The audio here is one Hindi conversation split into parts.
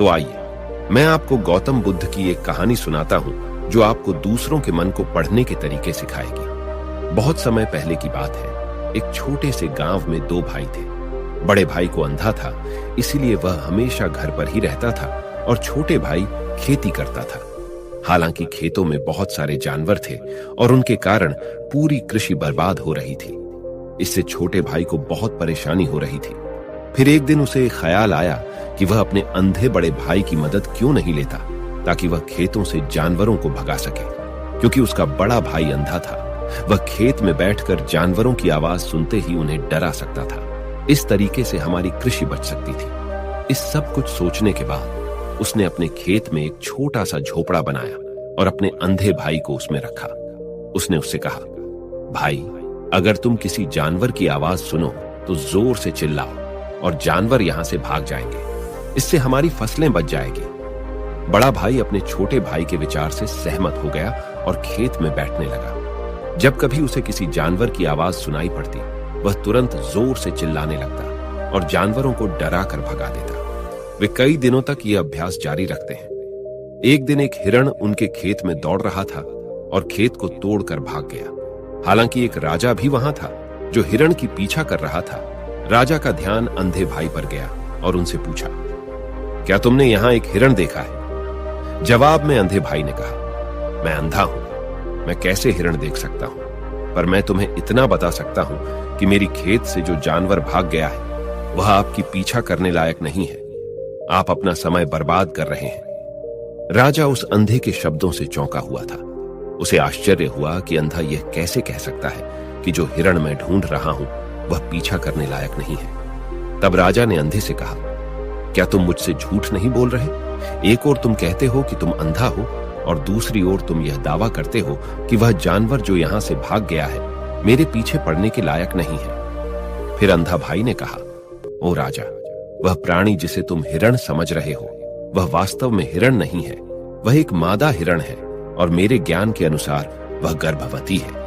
तो आइए मैं आपको गौतम बुद्ध की एक कहानी सुनाता हूं जो आपको दूसरों के मन को पढ़ने के तरीके सिखाएगी। बहुत समय पहले की बात है। एक छोटे से गांव में दो भाई थे। बड़े भाई को अंधा था, इसीलिए वह हमेशा घर पर ही रहता था और छोटे भाई खेती करता था। हालांकि खेतों में बहुत सारे जानवर थे और उनके कारण पूरी कृषि बर्बाद हो रही थी। इससे छोटे भाई को बहुत परेशानी हो रही थी। फिर एक दिन उसे ख्याल आया कि वह अपने अंधे बड़े भाई की मदद क्यों नहीं लेता, ताकि वह खेतों से जानवरों को भगा सके। क्योंकि उसका बड़ा भाई अंधा था, वह खेत में बैठकर जानवरों की आवाज सुनते ही उन्हें डरा सकता था। इस तरीके से हमारी कृषि बच सकती थी। इस सब कुछ सोचने के बाद उसने अपने खेत में एक छोटा सा झोपड़ा बनाया और अपने अंधे भाई को उसमें रखा। उसने उससे कहा, भाई, अगर तुम किसी जानवर की आवाज सुनो तो जोर से चिल्लाओ और जानवर यहां से भाग जाएंगे। इससे हमारी फसलें बच जाएगी। बड़ा भाई अपने छोटे भाई के विचार से सहमत हो गया और खेत में बैठने लगा। जब कभी उसे किसी जानवर की आवाज सुनाई पड़ती, वह तुरंत जोर से चिल्लाने लगता और जानवरों को डरा कर भगा देता। वे कई दिनों तक यह अभ्यास जारी रखते हैं। एक दिन एक हिरण उनके खेत में दौड़ रहा था और खेत को तोड़कर भाग गया। हालांकि एक राजा भी वहां था जो हिरण की पीछा कर रहा था। राजा का ध्यान अंधे भाई पर गया और उनसे पूछा, क्या तुमने यहां एक हिरण देखा है? जवाब में अंधे भाई ने कहा, मैं अंधा हूं, मैं कैसे हिरण देख सकता हूं? पर मैं तुम्हें इतना बता सकता हूं कि मेरी खेत से जो जानवर भाग गया है वह आपकी पीछा करने लायक नहीं है। आप अपना समय बर्बाद कर रहे हैं। राजा उस अंधे के शब्दों से चौंका हुआ था। उसे आश्चर्य हुआ कि अंधा यह कैसे कह सकता है कि जो हिरण मैं ढूंढ रहा हूं वह पीछा करने लायक नहीं है। तब राजा ने अंधे से कहा, क्या तुम मुझसे झूठ नहीं बोल रहे? एक ओर तुम कहते हो कि तुम अंधा हो और दूसरी ओर तुम यह दावा करते हो कि वह जानवर जो यहां से भाग गया है मेरे पीछे पड़ने के लायक नहीं है। फिर अंधा भाई ने कहा, ओ राजा, वह प्राणी जिसे तुम हिरण समझ रहे हो वह वास्तव में हिरण नहीं है। वह एक मादा हिरण है और मेरे ज्ञान के अनुसार वह गर्भवती है।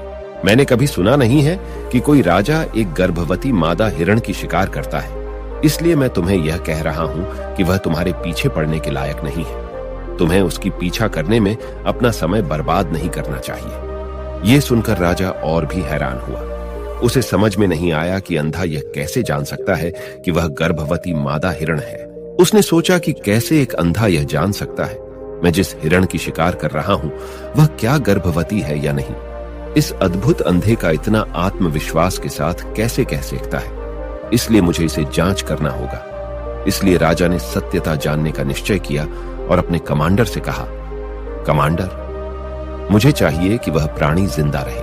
मैंने कभी सुना नहीं है कि कोई राजा एक गर्भवती मादा हिरण की शिकार करता है। इसलिए मैं तुम्हें यह कह रहा हूं कि वह तुम्हारे पीछे पड़ने के लायक नहीं है। तुम्हें उसकी पीछा करने में अपना समय बर्बाद नहीं करना चाहिए। यह सुनकर राजा और भी हैरान हुआ। उसे समझ में नहीं आया कि अंधा यह कैसे जान सकता है कि वह गर्भवती मादा हिरण है। उसने सोचा कि कैसे एक अंधा यह जान सकता है मैं जिस हिरण की शिकार कर रहा हूं वह क्या गर्भवती है या नहीं। इस अद्भुत अंधे का इतना आत्मविश्वास के साथ कैसे कह सकता है? इसलिए मुझे इसे जांच करना होगा। इसलिए राजा ने सत्यता जानने का निश्चय किया और अपने कमांडर से कहा, कमांडर, मुझे चाहिए कि वह प्राणी जिंदा रहे,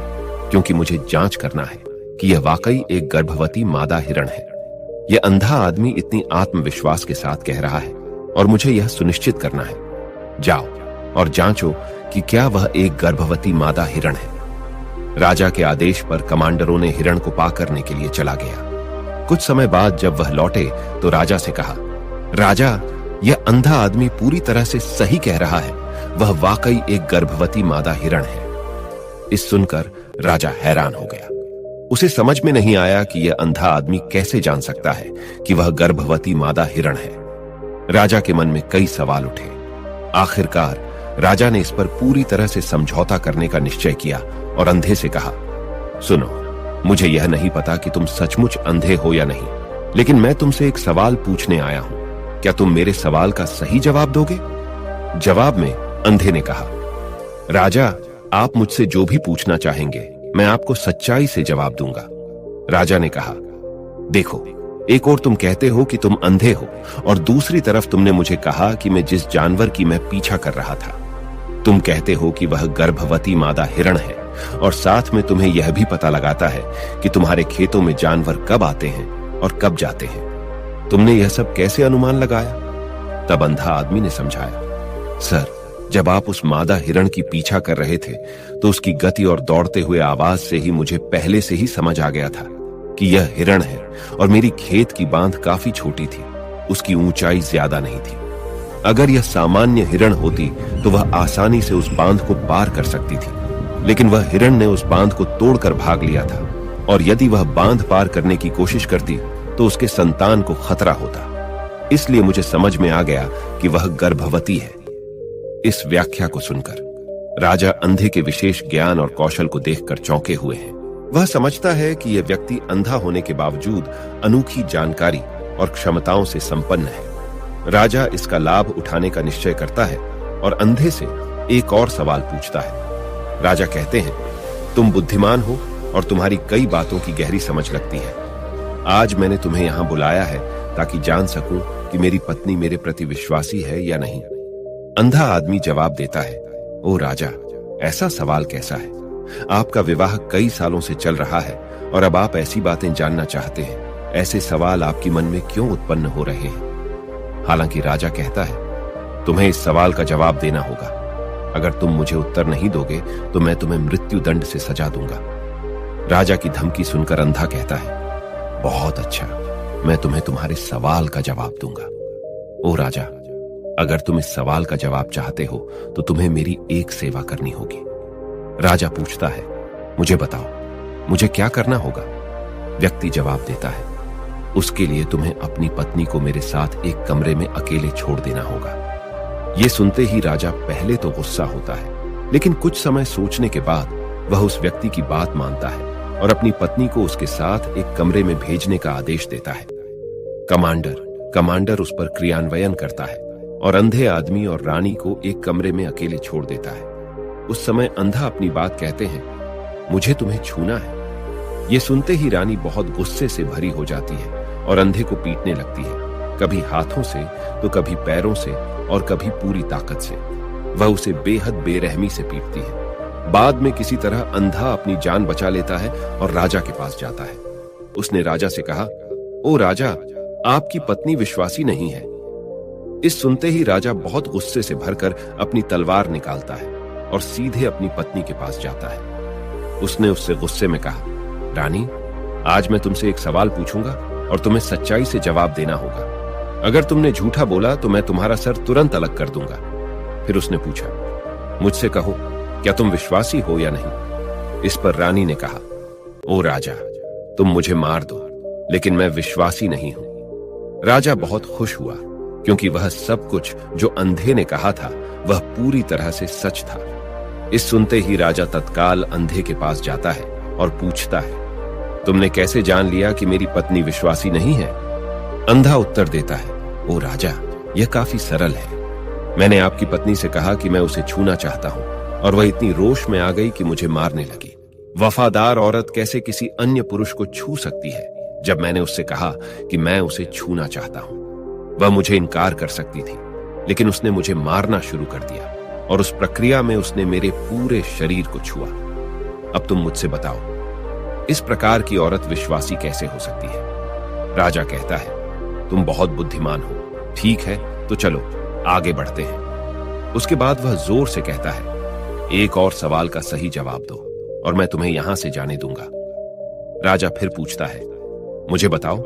क्योंकि मुझे जांच करना है कि यह वाकई एक गर्भवती मादा हिरण है। यह अंधा आदमी इतनी आत्मविश्वास के साथ कह रहा है और मुझे यह सुनिश्चित करना है। जाओ और जांचो कि क्या वह एक गर्भवती मादा हिरण है। राजा के आदेश पर कमांडरों ने हिरण को पा करने के लिए चला गया। कुछ समय बाद जब वह लौटे तो राजा से कहा, राजा, यह अंधा आदमी पूरी तरह से सही कह रहा है। वह वाकई एक गर्भवती मादा हिरण है। इस सुनकर राजा हैरान हो गया। उसे समझ में नहीं आया कि यह अंधा आदमी कैसे जान सकता है कि वह गर्भवती मादा हिरण है। राजा के मन में कई सवाल उठे। आखिरकार राजा ने इस पर पूरी तरह से समझौता करने का निश्चय किया और अंधे से कहा, सुनो, मुझे यह नहीं पता कि तुम सचमुच अंधे हो या नहीं, लेकिन मैं तुमसे एक सवाल पूछने आया हूं। क्या तुम मेरे सवाल का सही जवाब दोगे? जवाब में अंधे ने कहा, राजा, आप मुझसे जो भी पूछना चाहेंगे मैं आपको सच्चाई से जवाब दूंगा। राजा ने कहा, देखो, एक ओर तुम कहते हो कि तुम अंधे हो और दूसरी तरफ तुमने मुझे कहा कि मैं जिस जानवर की मैं पीछा कर रहा था, तुम कहते हो कि वह गर्भवती मादा हिरण है और साथ में तुम्हें यह भी पता लगाता है कि तुम्हारे खेतों में जानवर कब आते हैं और कब जाते हैं। तुमने यह सब कैसे अनुमान लगाया? तब अंधा आदमी ने समझाया, सर, जब आप उस मादा हिरण की पीछा कर रहे थे तो उसकी गति और दौड़ते हुए आवाज से ही मुझे पहले से ही समझ आ गया था कि यह हिरण है और मेरी खेत की बांध काफी छोटी थी, उसकी ऊंचाई ज्यादा नहीं थी। अगर यह सामान्य हिरण होती तो वह आसानी से उस बांध को पार कर सकती थी, लेकिन वह हिरण ने उस बांध को तोड़कर भाग लिया था और यदि वह बांध पार करने की कोशिश करती तो उसके संतान को खतरा होता। इसलिए मुझे समझ में आ गया कि वह गर्भवती है। इस व्याख्या को सुनकर राजा अंधे के विशेष ज्ञान और कौशल को देखकर चौंके हुए हैं। वह समझता है कि यह व्यक्ति अंधा होने के बावजूद अनोखी जानकारी और क्षमताओं से संपन्न है। राजा इसका लाभ उठाने का निश्चय करता है और अंधे से एक और सवाल पूछता है। राजा कहते हैं, तुम बुद्धिमान हो और तुम्हारी कई बातों की गहरी समझ लगती है। आज मैंने तुम्हें यहां बुलाया है ताकि जान सकूं कि मेरी पत्नी मेरे प्रति विश्वासी है या नहीं। अंधा आदमी जवाब देता है, ओ राजा, ऐसा सवाल कैसा है? आपका विवाह कई सालों से चल रहा है और अब आप ऐसी बातें जानना चाहते हैं। ऐसे सवाल आपके मन में क्यों उत्पन्न हो रहे हैं? हालांकि राजा कहता है, तुम्हें इस सवाल का जवाब देना होगा। अगर तुम मुझे उत्तर नहीं दोगे तो मैं तुम्हें मृत्यु दंड से सजा दूंगा। राजा की धमकी सुनकर अंधा कहता है, बहुत अच्छा, मैं तुम्हें तुम्हारे सवाल का जवाब दूंगा। ओ राजा, अगर तुम इस सवाल का जवाब चाहते हो तो तुम्हें मेरी एक सेवा करनी होगी। राजा पूछता है, मुझे बताओ, मुझे क्या करना होगा? व्यक्ति जवाब देता है, उसके लिए तुम्हें अपनी पत्नी को मेरे साथ एक कमरे में अकेले छोड़ देना होगा। यह सुनते ही राजा पहले तो गुस्सा होता है, लेकिन कुछ समय सोचने के बाद वह उस व्यक्ति की बात मानता है और अपनी पत्नी को उसके साथ एक कमरे में भेजने का आदेश देता है। कमांडर उस पर क्रियान्वयन करता है और अंधे आदमी और रानी को एक कमरे में अकेले छोड़ देता है। उस समय अंधा अपनी बात कहते हैं, मुझे तुम्हें छूना है। यह सुनते ही रानी बहुत गुस्से से भरी हो जाती है और अंधे को पीटने लगती है, कभी हाथों से तो कभी पैरों से और कभी पूरी ताकत से। वह उसे बेहद बेरहमी से पीटती है। बाद में किसी तरह अंधा अपनी जान बचा लेता है और राजा के पास जाता है। उसने राजा से कहा, ओ राजा, आपकी पत्नी विश्वासी नहीं है। इस सुनते ही राजा बहुत गुस्से से भरकर अपनी तलवार निकालता है और सीधे अपनी पत्नी के पास जाता है। उसने उससे गुस्से में कहा, रानी, आज मैं तुमसे एक सवाल पूछूंगा और तुम्हें सच्चाई से जवाब देना होगा। अगर तुमने झूठा बोला तो मैं तुम्हारा सर तुरंत अलग कर दूंगा। फिर उसने पूछा, मुझसे कहो, क्या तुम विश्वासी हो या नहीं? इस पर रानी ने कहा, ओ राजा, तुम मुझे मार दो, लेकिन मैं विश्वासी नहीं हूं। राजा बहुत खुश हुआ क्योंकि वह सब कुछ जो अंधे ने कहा था वह पूरी तरह से सच था। इस सुनते ही राजा तत्काल अंधे के पास जाता है और पूछता है, तुमने कैसे जान लिया कि मेरी पत्नी विश्वासी नहीं है? अंधा उत्तर देता है, ओ राजा, यह काफी सरल है। मैंने आपकी पत्नी से कहा कि मैं उसे छूना चाहता हूं और वह इतनी रोष में आ गई कि मुझे मारने लगी। वफादार औरत कैसे किसी अन्य पुरुष को छू सकती है? जब मैंने उससे कहा कि मैं उसे छूना चाहता हूं, वह मुझे इनकार कर सकती थी, लेकिन उसने मुझे मारना शुरू कर दिया और उस प्रक्रिया में उसने मेरे पूरे शरीर को छुआ। अब तुम मुझसे बताओ, इस प्रकार की औरत विश्वासी कैसे हो सकती है? राजा कहता है, तुम बहुत बुद्धिमान हो। ठीक है, तो चलो आगे बढ़ते हैं। उसके बाद वह जोर से कहता है, एक और सवाल का सही जवाब दो और मैं तुम्हें यहां से जाने दूंगा। राजा फिर पूछता है, मुझे बताओ,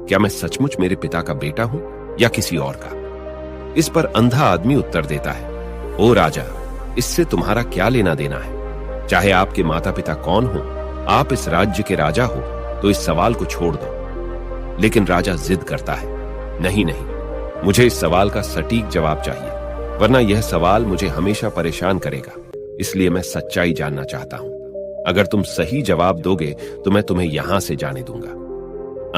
क्या मैं सचमुच मेरे पिता का बेटा हूं या किसी और का? इस पर अंधा आदमी उत्तर देता है, ओ राजा, इससे तुम्हारा क्या लेना देना है? चाहे आपके माता पिता कौन हो, आप इस राज्य के राजा हो, तो इस सवाल को छोड़ दो। लेकिन राजा जिद करता है, नहीं, मुझे इस सवाल का सटीक जवाब चाहिए, वरना यह सवाल मुझे हमेशा परेशान करेगा। इसलिए मैं सच्चाई जानना चाहता हूं। अगर तुम सही जवाब दोगे तो मैं तुम्हें यहां से जाने दूंगा।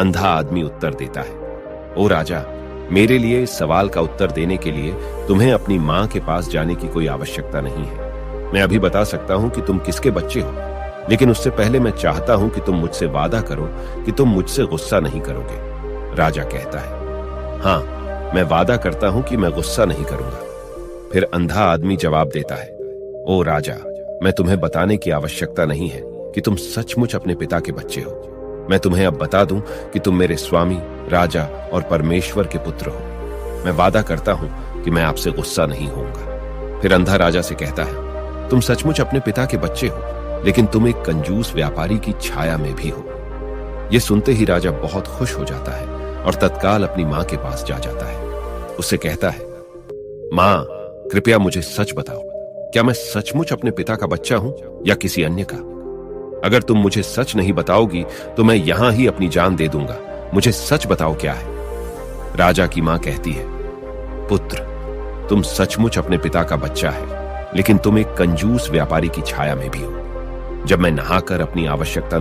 अंधा आदमी उत्तर देता है, ओ राजा, मेरे लिए इस सवाल का उत्तर देने के लिए तुम्हें अपनी मां के पास जाने की कोई आवश्यकता नहीं है। मैं अभी बता सकता हूं कि तुम किसके बच्चे हो, लेकिन उससे पहले मैं चाहता हूं कि तुम मुझसे वादा करो कि तुम मुझसे गुस्सा नहीं करोगे। राजा कहता है, हां, मैं वादा करता हूं कि मैं गुस्सा नहीं करूंगा। फिर अंधा आदमी जवाब देता है, ओ राजा, मैं तुम्हें बताने की आवश्यकता नहीं है कि तुम सचमुच अपने पिता के बच्चे हो। मैं तुम्हें अब बता दूं कि तुम मेरे स्वामी, राजा और परमेश्वर के पुत्र हो। मैं वादा करता हूं कि मैं आपसे गुस्सा नहीं होऊंगा। फिर अंधा राजा से कहता है, तुम सचमुच अपने पिता के बच्चे हो, लेकिन तुम एक कंजूस व्यापारी की छाया में भी हो। यह सुनते ही राजा बहुत खुश हो जाता है और तत्काल अपनी मां के पास जा जाता है। उससे कहता है, मां, कृपया मुझे सच बताओ, क्या मैं सचमुच अपने पिता का बच्चा हूं या किसी अन्य का? अगर तुम मुझे सच नहीं बताओगी तो मैं यहां ही अपनी जान दे दूंगा। मुझे सच बताओ क्या है? राजा की मां कहती है, पुत्र, तुम सचमुच अपने पिता का बच्चा है, लेकिन तुम एक कंजूस व्यापारी की छाया में भी हो। जब मैं नहाकर अपनी आवश्यकता